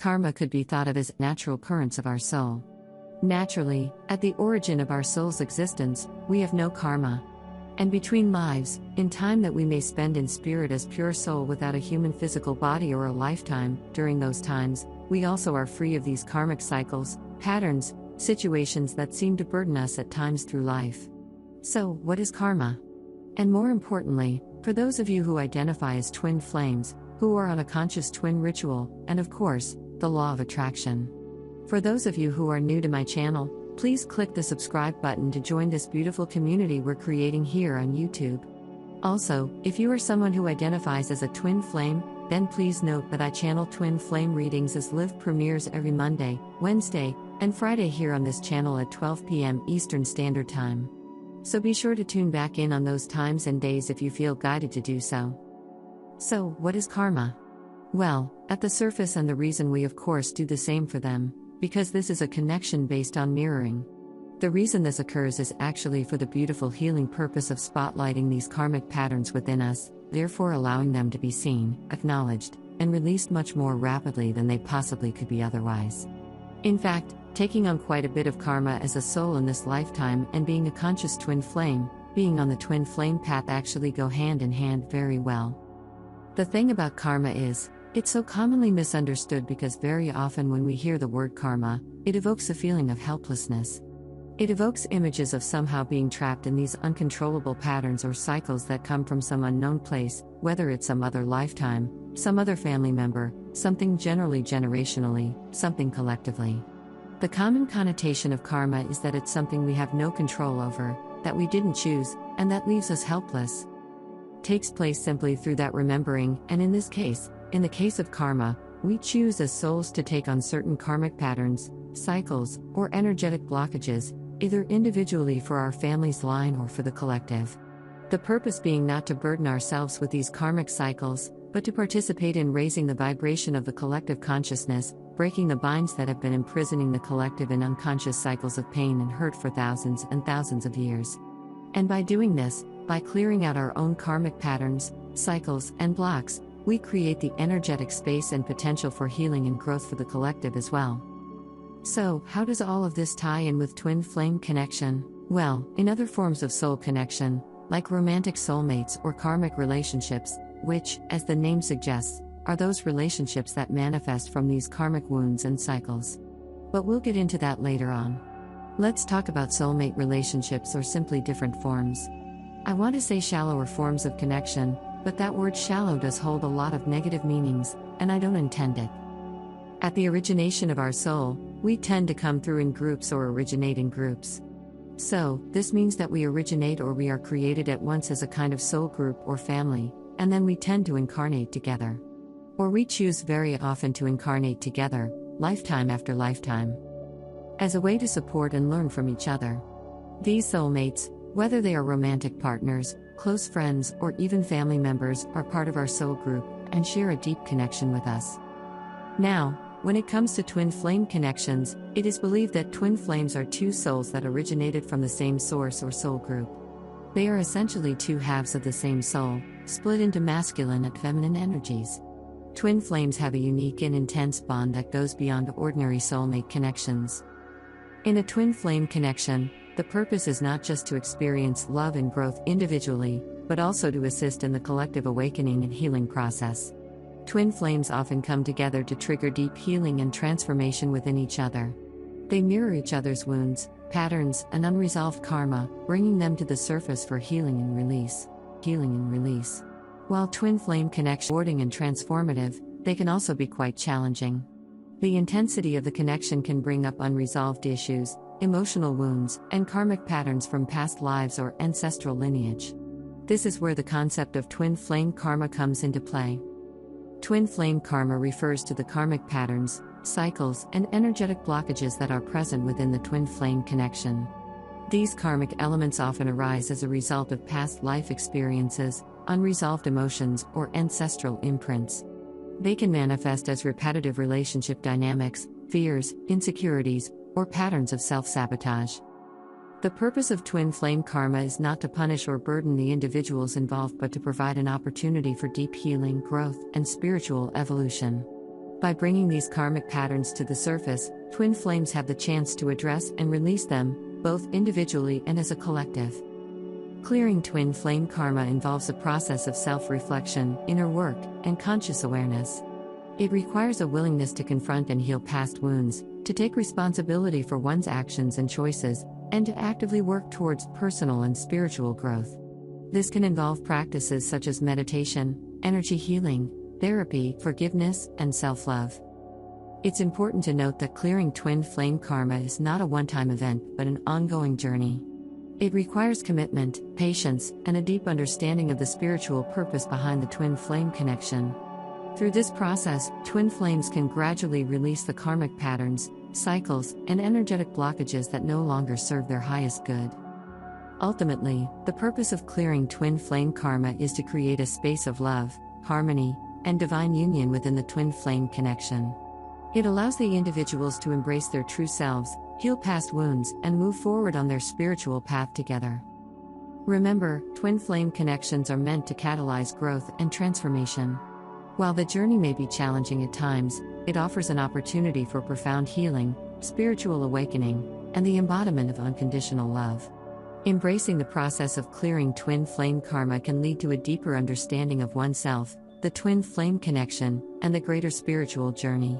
Karma could be thought of as natural currents of our soul. Naturally, at the origin of our soul's existence, we have no karma. And between lives, in time that we may spend in spirit as pure soul without a human physical body or a lifetime, during those times, we also are free of these karmic cycles, patterns, situations that seem to burden us at times through life. So, what is karma? And more importantly, for those of you who identify as twin flames, who are on a conscious twin ritual, and of course, the law of attraction. For those of you who are new to my channel, please click the subscribe button to join this beautiful community we're creating here on YouTube. Also, if you are someone who identifies as a twin flame, then please note that I channel twin flame readings as live premieres every Monday, Wednesday, and Friday here on this channel at 12 p.m. Eastern Standard Time. So be sure to tune back in on those times and days if you feel guided to do so. So, what is karma? Well, at the surface, and the reason we of course do the same for them, because this is a connection based on mirroring. The reason this occurs is actually for the beautiful healing purpose of spotlighting these karmic patterns within us, therefore allowing them to be seen, acknowledged, and released much more rapidly than they possibly could be otherwise. In fact, taking on quite a bit of karma as a soul in this lifetime and being a conscious twin flame, being on the twin flame path actually go hand in hand very well. The thing about karma is, it's so commonly misunderstood because very often when we hear the word karma, it evokes a feeling of helplessness. It evokes images of somehow being trapped in these uncontrollable patterns or cycles that come from some unknown place, whether it's some other lifetime, some other family member, something generally generationally, something collectively. The common connotation of karma is that it's something we have no control over, that we didn't choose, and that leaves us helpless. Takes place simply through that remembering, and in this case, in the case of karma, we choose as souls to take on certain karmic patterns, cycles, or energetic blockages, either individually for our family's line or for the collective. The purpose being not to burden ourselves with these karmic cycles, but to participate in raising the vibration of the collective consciousness, breaking the binds that have been imprisoning the collective in unconscious cycles of pain and hurt for thousands and thousands of years. And by doing this, by clearing out our own karmic patterns, cycles, and blocks, we create the energetic space and potential for healing and growth for the collective as well. So, how does all of this tie in with twin flame connection? Well, in other forms of soul connection, like romantic soulmates or karmic relationships, which, as the name suggests, are those relationships that manifest from these karmic wounds and cycles. But we'll get into that later on. Let's talk about soulmate relationships, or simply different forms. I want to say shallower forms of connection, but that word shallow does hold a lot of negative meanings, and I don't intend it. At the origination of our soul, we tend to come through in groups or originate in groups. So, this means that we originate or we are created at once as a kind of soul group or family, and then we tend to incarnate together. Or we choose very often to incarnate together, lifetime after lifetime, as a way to support and learn from each other. These soulmates, whether they are romantic partners, close friends, or even family members, are part of our soul group and share a deep connection with us. Now, when it comes to twin flame connections, it is believed that twin flames are two souls that originated from the same source or soul group. They are essentially two halves of the same soul, split into masculine and feminine energies. Twin flames have a unique and intense bond that goes beyond ordinary soulmate connections. In a twin flame connection, the purpose is not just to experience love and growth individually, but also to assist in the collective awakening and healing process. Twin flames often come together to trigger deep healing and transformation within each other. They mirror each other's wounds, patterns, and unresolved karma, bringing them to the surface for healing and release. While twin flame connections are rewarding and transformative, they can also be quite challenging. The intensity of the connection can bring up unresolved issues, emotional wounds, and karmic patterns from past lives or ancestral lineage. This is where the concept of twin flame karma comes into play. Twin flame karma refers to the karmic patterns, cycles, and energetic blockages that are present within the twin flame connection. These karmic elements often arise as a result of past life experiences, unresolved emotions, or ancestral imprints. They can manifest as repetitive relationship dynamics, fears, insecurities, or patterns of self-sabotage. The purpose of twin flame karma is not to punish or burden the individuals involved, but to provide an opportunity for deep healing, growth, and spiritual evolution. By bringing these karmic patterns to the surface, twin flames have the chance to address and release them, both individually and as a collective. Clearing twin flame karma involves a process of self-reflection, inner work, and conscious awareness. It requires a willingness to confront and heal past wounds, to take responsibility for one's actions and choices, and to actively work towards personal and spiritual growth. This can involve practices such as meditation, energy healing, therapy, forgiveness, and self-love. It's important to note that clearing twin flame karma is not a one-time event but an ongoing journey. It requires commitment, patience, and a deep understanding of the spiritual purpose behind the twin flame connection. Through this process, twin flames can gradually release the karmic patterns, cycles, and energetic blockages that no longer serve their highest good. Ultimately, the purpose of clearing twin flame karma is to create a space of love, harmony, and divine union within the twin flame connection. It allows the individuals to embrace their true selves, heal past wounds, and move forward on their spiritual path together. Remember, twin flame connections are meant to catalyze growth and transformation. While the journey may be challenging at times, it offers an opportunity for profound healing, spiritual awakening, and the embodiment of unconditional love. Embracing the process of clearing twin flame karma can lead to a deeper understanding of oneself, the twin flame connection, and the greater spiritual journey.